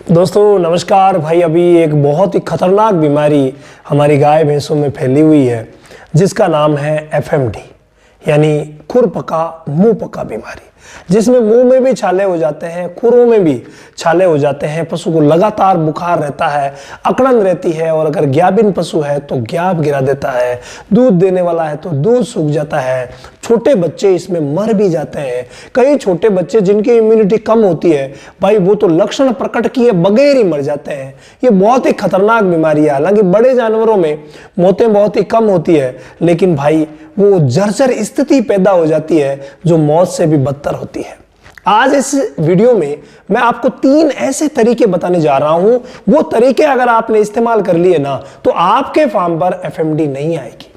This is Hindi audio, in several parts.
दोस्तों नमस्कार भाई। अभी एक बहुत ही खतरनाक बीमारी हमारी गाय भैंसों में फैली हुई है जिसका नाम है एफएमडी यानी खुर पका मुंह पका बीमारी, जिसमें मुंह में भी छाले हो जाते हैं, खुरों में भी छाले हो जाते हैं। पशु को लगातार बुखार रहता है, अकड़न रहती है और अगर ग्याबिन पशु है तो ग्याब गिरा देता है, दूध देने वाला है तो दूध सूख जाता है। छोटे बच्चे इसमें मर भी जाते हैं। कई छोटे बच्चे जिनकी इम्यूनिटी कम होती है भाई वो तो लक्षण प्रकट किए बगैर ही मर जाते हैं। ये बहुत ही खतरनाक बीमारी है। हालांकि बड़े जानवरों में मौतें बहुत ही कम होती है लेकिन भाई वो जर्जर स्थिति पैदा हो जाती है जो मौत से भी बदतर होती है। आज इस वीडियो में मैं आपको 3 ऐसे तरीके बताने जा रहा हूं। वो तरीके अगर आपने इस्तेमाल कर लिए ना तो आपके फार्म पर एफएमडी नहीं आएगी।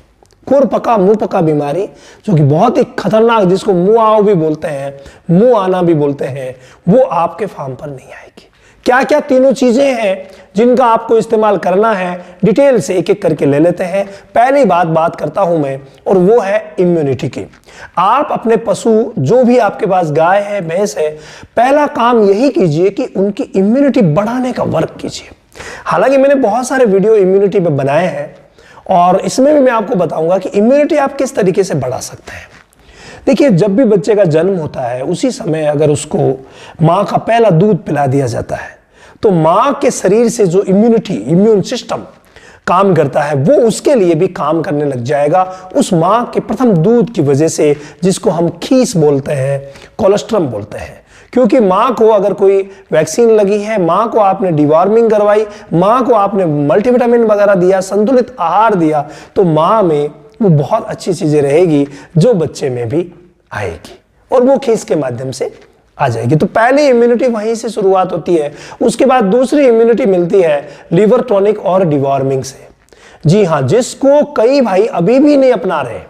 खुर पका मुंह पका बीमारी जो कि बहुत ही खतरनाक, जिसको मुंह आओ भी बोलते हैं, मुंह आना भी बोलते हैं, वो आपके फार्म पर नहीं आएगी। क्या क्या तीनों चीजें हैं जिनका आपको इस्तेमाल करना है, डिटेल से एक एक करके ले लेते हैं। पहली बात करता हूं मैं और वो है इम्यूनिटी की। आप अपने पशु जो भी आपके पास गाय है भैंस है, पहला काम यही कीजिए कि उनकी इम्यूनिटी बढ़ाने का वर्क कीजिए। हालांकि मैंने बहुत सारे वीडियो इम्यूनिटी पे बनाए हैं और इसमें भी मैं आपको बताऊंगा कि इम्यूनिटी आप किस तरीके से बढ़ा सकते हैं। देखिए, जब भी बच्चे का जन्म होता है उसी समय अगर उसको माँ का पहला दूध पिला दिया जाता है तो माँ के शरीर से जो इम्यून सिस्टम काम करता है वो उसके लिए भी काम करने लग जाएगा उस माँ के प्रथम दूध की वजह से, जिसको हम खीस बोलते हैं, कोलेस्ट्रम बोलते हैं। क्योंकि माँ को अगर कोई वैक्सीन लगी है, माँ को आपने डिवॉर्मिंग करवाई, माँ को आपने मल्टीविटामिन वगैरह दिया, संतुलित आहार दिया, तो माँ में वो बहुत अच्छी चीजें रहेगी जो बच्चे में भी आएगी और वो खीस के माध्यम से आ जाएगी। तो पहली इम्यूनिटी वहीं से शुरुआत होती है। उसके बाद दूसरी इम्यूनिटी मिलती है लिवर टॉनिक और डिवॉर्मिंग से। जी हाँ, जिसको कई भाई अभी भी नहीं अपना रहे।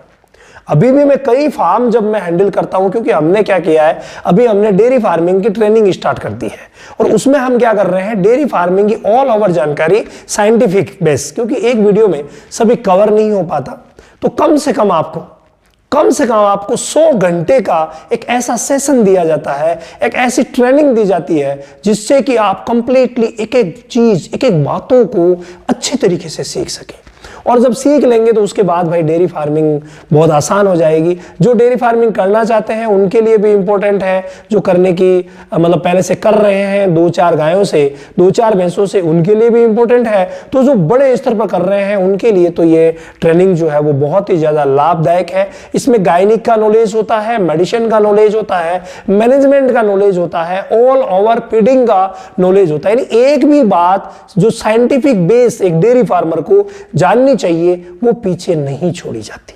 अभी भी मैं कई फार्म जब मैं हैंडल करता हूं, क्योंकि हमने क्या किया है, अभी हमने डेयरी फार्मिंग की ट्रेनिंग स्टार्ट कर दी है और उसमें हम क्या कर रहे हैं, डेयरी फार्मिंग की ऑल ओवर जानकारी साइंटिफिक बेस, क्योंकि एक वीडियो में सभी कवर नहीं हो पाता, तो कम से कम आपको 100 घंटे का एक ऐसा सेशन दिया जाता है, एक ऐसी ट्रेनिंग दी जाती है जिससे कि आप कंप्लीटली एक एक चीज, एक एक बातों को अच्छे तरीके से सीख सकें। और जब सीख लेंगे तो उसके बाद भाई डेयरी फार्मिंग बहुत आसान हो जाएगी। जो डेयरी फार्मिंग करना चाहते हैं उनके लिए भी इंपॉर्टेंट है, जो करने की मतलब पहले से कर रहे हैं 2-4 गायों से, 2-4 भैंसों से, उनके लिए भी इंपॉर्टेंट है। तो जो बड़े स्तर पर कर रहे हैं उनके लिए तो ये ट्रेनिंग जो है वो बहुत ही ज्यादा लाभदायक है। इसमें गायनिक का नॉलेज होता है, मेडिसिन का नॉलेज होता है, मैनेजमेंट का नॉलेज होता है, ऑल ओवर फीडिंग का नॉलेज होता है। यानी एक भी बात जो साइंटिफिक बेस एक डेयरी फार्मर को जाननी चाहिए वो पीछे नहीं छोड़ी जाती।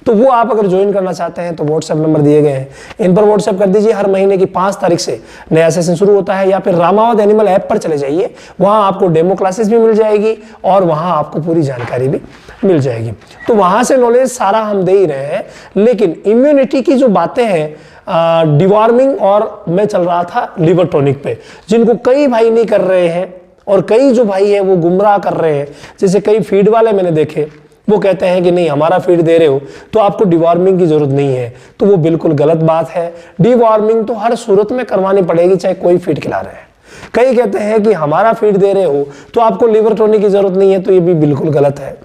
तो वो आप अगर ज्वाइन करना चाहते हैं तो व्हाट्सएप नंबर दिए गए हैं, इन पर व्हाट्सएप कर दीजिए। हर महीने की 5 तारीख से नया सेशन शुरू होता है। या फिर रामावत एनिमल ऐप पर चले जाइए, वहां आपको डेमो क्लासेस भी मिल जाएगी और वहां आपको पूरी जानकारी भी मिल जाएगी। तो वहां से नॉलेज सारा हम दे ही रहे हैं। लेकिन इम्यूनिटी की जो बातें हैं, डिवॉर्मिंग और मैं चल रहा था लिवर टॉनिक पे, जिनको कई भाई नहीं कर रहे हैं और कई जो भाई है वो गुमराह कर रहे हैं। जैसे कई फीड वाले मैंने देखे, वो कहते हैं कि नहीं हमारा फीड दे रहे हो तो आपको डिवॉर्मिंग की जरूरत नहीं है, तो वो बिल्कुल गलत बात है। डिवॉर्मिंग तो हर सूरत में करवानी पड़ेगी चाहे कोई फीड खिला रहे हैं। कई कहते हैं कि हमारा फीड दे रहे हो तो आपको लिवर टॉनिक की जरूरत नहीं है, तो ये भी बिल्कुल गलत है।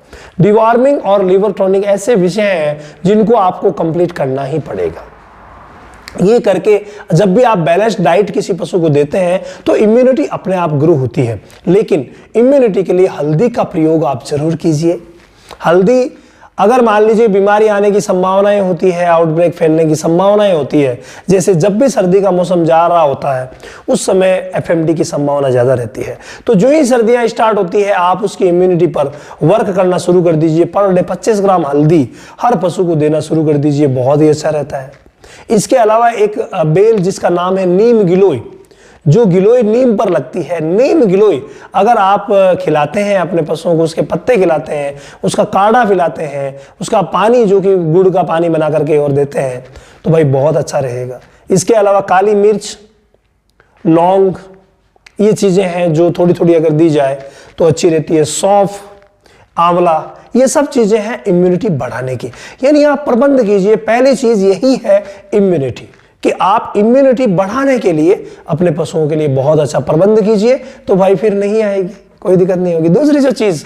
डिवॉर्मिंग और लिवर टॉनिक ऐसे विषय हैं जिनको आपको कंप्लीट करना ही पड़ेगा। ये करके जब भी आप बैलेंस्ड डाइट किसी पशु को देते हैं तो इम्यूनिटी अपने आप ग्रो होती है। लेकिन इम्यूनिटी के लिए हल्दी का प्रयोग आप जरूर कीजिए। हल्दी अगर मान लीजिए बीमारी आने की संभावनाएं होती है, आउटब्रेक फैलने की संभावनाएं होती है, जैसे जब भी सर्दी का मौसम जा रहा होता है उस समय एफएमडी की संभावना ज्यादा रहती है। तो जो ही सर्दियां स्टार्ट होती है आप उसकी इम्यूनिटी पर वर्क करना शुरू कर दीजिए। पर डे 25 ग्राम हल्दी हर पशु को देना शुरू कर दीजिए, बहुत ही अच्छा रहता है। इसके अलावा एक बेल जिसका नाम है नीम गिलोय, जो गिलोय नीम पर लगती है, नीम गिलोय अगर आप खिलाते हैं अपने पशुओं को, उसके पत्ते खिलाते हैं, उसका काढ़ा पिलाते हैं, उसका पानी जो कि गुड़ का पानी बना करके और देते हैं तो भाई बहुत अच्छा रहेगा। इसके अलावा काली मिर्च, लौंग, ये चीजें हैं जो थोड़ी थोड़ी अगर दी जाए तो अच्छी रहती है। सौंफ, आंवला, ये सब चीजें हैं इम्यूनिटी बढ़ाने की। यानी आप प्रबंध कीजिए, पहली चीज यही है इम्यूनिटी। कि आप इम्यूनिटी बढ़ाने के लिए अपने पशुओं के लिए बहुत अच्छा प्रबंध कीजिए, तो भाई फिर नहीं आएगी, कोई दिक्कत नहीं होगी। दूसरी जो चीज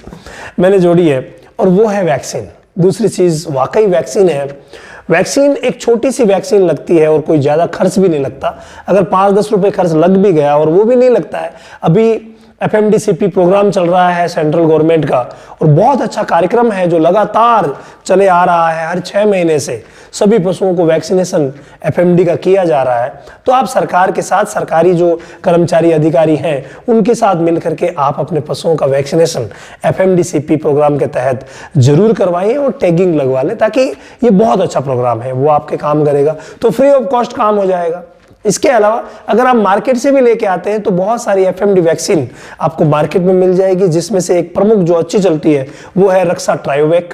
मैंने जोड़ी है और वो है वैक्सीन। दूसरी चीज वाकई वैक्सीन है। वैक्सीन एक छोटी सी वैक्सीन लगती है और कोई ज्यादा खर्च भी नहीं लगता। अगर 5-10 रुपए खर्च लग भी गया और वो भी नहीं लगता है। अभी FMDCP प्रोग्राम चल रहा है सेंट्रल गवर्नमेंट का और बहुत अच्छा कार्यक्रम है जो लगातार चले आ रहा है। हर 6 महीने से सभी पशुओं को वैक्सीनेशन FMD का किया जा रहा है। तो आप सरकार के साथ, सरकारी जो कर्मचारी अधिकारी हैं उनके साथ मिलकर के आप अपने पशुओं का वैक्सीनेशन FMDCP प्रोग्राम के तहत जरूर करवाइए और टैगिंग लगवा लें, ताकि ये बहुत अच्छा प्रोग्राम है, वो आपके काम करेगा, तो फ्री ऑफ कॉस्ट काम हो जाएगा। इसके अलावा अगर आप मार्केट से भी लेके आते हैं तो बहुत सारी FMD वैक्सीन आपको मार्केट में मिल जाएगी, जिसमें से एक प्रमुख जो अच्छी चलती है वो है रक्षा ट्रायोवेक।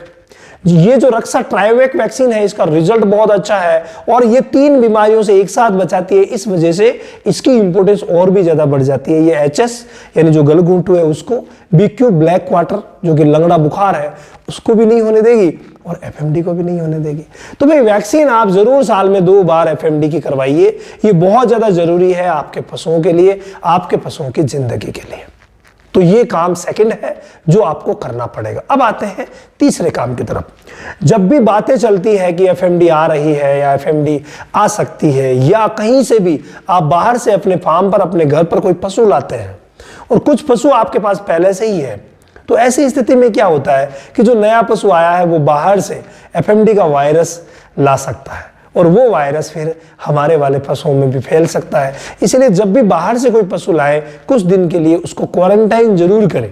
ये जो रक्षा ट्रायोवेक वैक्सीन है इसका रिजल्ट बहुत अच्छा है और ये 3 बीमारियों से एक साथ बचाती है। इस वजह से इसकी इंपोर्टेंस और भी ज्यादा बढ़ जाती है। ये HS यानी जो गलघोंटू है उसको, BQ ब्लैक क्वार्टर जो कि लंगड़ा बुखार है उसको भी नहीं होने देगी और FMD को भी नहीं होने देगी। तो भाई वैक्सीन आप जरूर साल में 2 बार FMD की करवाइए, ये बहुत ज्यादा जरूरी है आपके पशुओं के लिए, आपके पशुओं की जिंदगी के लिए। तो ये काम सेकंड है जो आपको करना पड़ेगा। अब आते हैं तीसरे काम की तरफ। जब भी बातें चलती है कि FMD आ रही है या FMD आ सकती है, या कहीं से भी आप बाहर से अपने फार्म पर, अपने घर पर कोई पशु लाते हैं और कुछ पशु आपके पास पहले से ही है, तो ऐसी स्थिति में क्या होता है कि जो नया पशु आया है वो बाहर से FMD का वायरस ला सकता है और वो वायरस फिर हमारे वाले पशुओं में भी फैल सकता है। इसलिए जब भी बाहर से कोई पशु लाए कुछ दिन के लिए उसको क्वारंटाइन जरूर करें।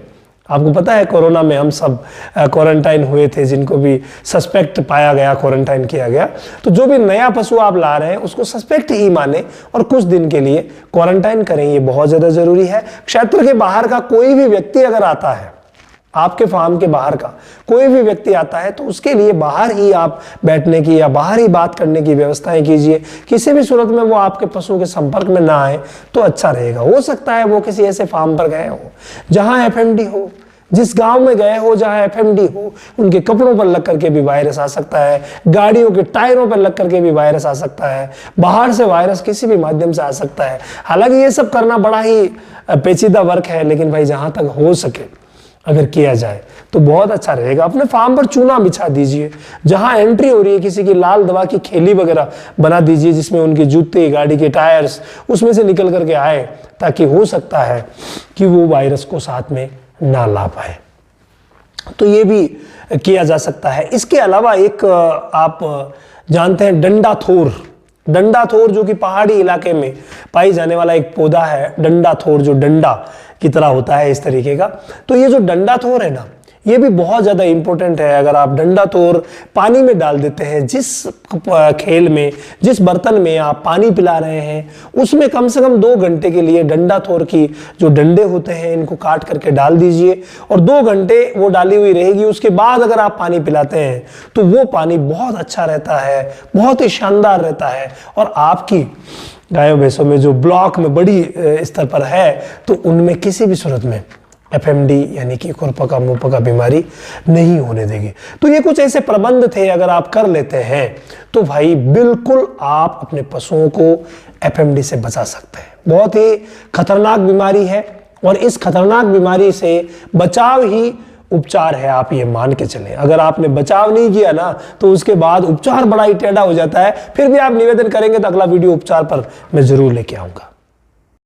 आपको पता है कोरोना में हम सब क्वारंटाइन हुए थे, जिनको भी सस्पेक्ट पाया गया क्वारंटाइन किया गया। तो जो भी नया पशु आप ला रहे हैं उसको सस्पेक्ट ही माने और कुछ दिन के लिए क्वारंटाइन करें, ये बहुत ज्यादा जरूरी है। क्षेत्र के बाहर का कोई भी व्यक्ति अगर आता है, आपके फार्म के बाहर का कोई भी व्यक्ति आता है, तो उसके लिए बाहर ही आप बैठने की या बाहर ही बात करने की व्यवस्थाएं कीजिए। किसी भी सूरत में वो आपके पशुओं के संपर्क में ना आए तो अच्छा रहेगा। हो सकता है वो किसी ऐसे फार्म पर गए हो जहां FMD हो, जिस गांव में गए हो जहां FMD हो, उनके कपड़ों पर लग करके भी वायरस आ सकता है, गाड़ियों के टायरों पर लग करके भी वायरस आ सकता है, बाहर से वायरस किसी भी माध्यम से आ सकता है। हालांकि ये सब करना बड़ा ही पेचीदा वर्क है, लेकिन भाई जहां तक हो सके अगर किया जाए तो बहुत अच्छा रहेगा। अपने फार्म पर चूना बिछा दीजिए, जहां एंट्री हो रही है किसी की लाल दवा की खेली वगैरह बना दीजिए, जिसमें उनके जूते, गाड़ी के टायर्स उसमें से निकल करके आए, ताकि हो सकता है कि वो वायरस को साथ में ना ला पाए। तो ये भी किया जा सकता है। इसके अलावा एक आप जानते हैं डंडाथोर, डंडाथोर जो कि पहाड़ी इलाके में पाई जाने वाला एक पौधा है। डंडाथोर जो डंडा की तरह होता है इस तरीके का। तो ये जो डंडाथोर है ना, ये भी बहुत ज्यादा इंपॉर्टेंट है। अगर आप डंडाथोर पानी में डाल देते हैं, जिस खेल में, जिस बर्तन में आप पानी पिला रहे हैं, उसमें कम से कम 2 घंटे के लिए डंडाथोर की जो डंडे होते हैं इनको काट करके डाल दीजिए और 2 घंटे वो डाली हुई रहेगी। उसके बाद अगर आप पानी पिलाते हैं तो वो पानी बहुत अच्छा रहता है, बहुत ही शानदार रहता है। और आपकी गायों भैंसों में जो ब्लॉक में बड़ी स्तर पर है तो उनमें किसी भी सूरत में FMD यानी कि खुरपका मुंहपका बीमारी नहीं होने देगी। तो ये कुछ ऐसे प्रबंध थे, अगर आप कर लेते हैं तो भाई बिल्कुल आप अपने पशुओं को FMD से बचा सकते हैं। बहुत ही खतरनाक बीमारी है और इस खतरनाक बीमारी से बचाव ही उपचार है, आप ये मान के चलें। अगर आपने बचाव नहीं किया ना तो उसके बाद उपचार बड़ा ही टेढ़ा हो जाता है। फिर भी आप निवेदन करेंगे तो अगला वीडियो उपचार पर मैं जरूर लेके आऊंगा।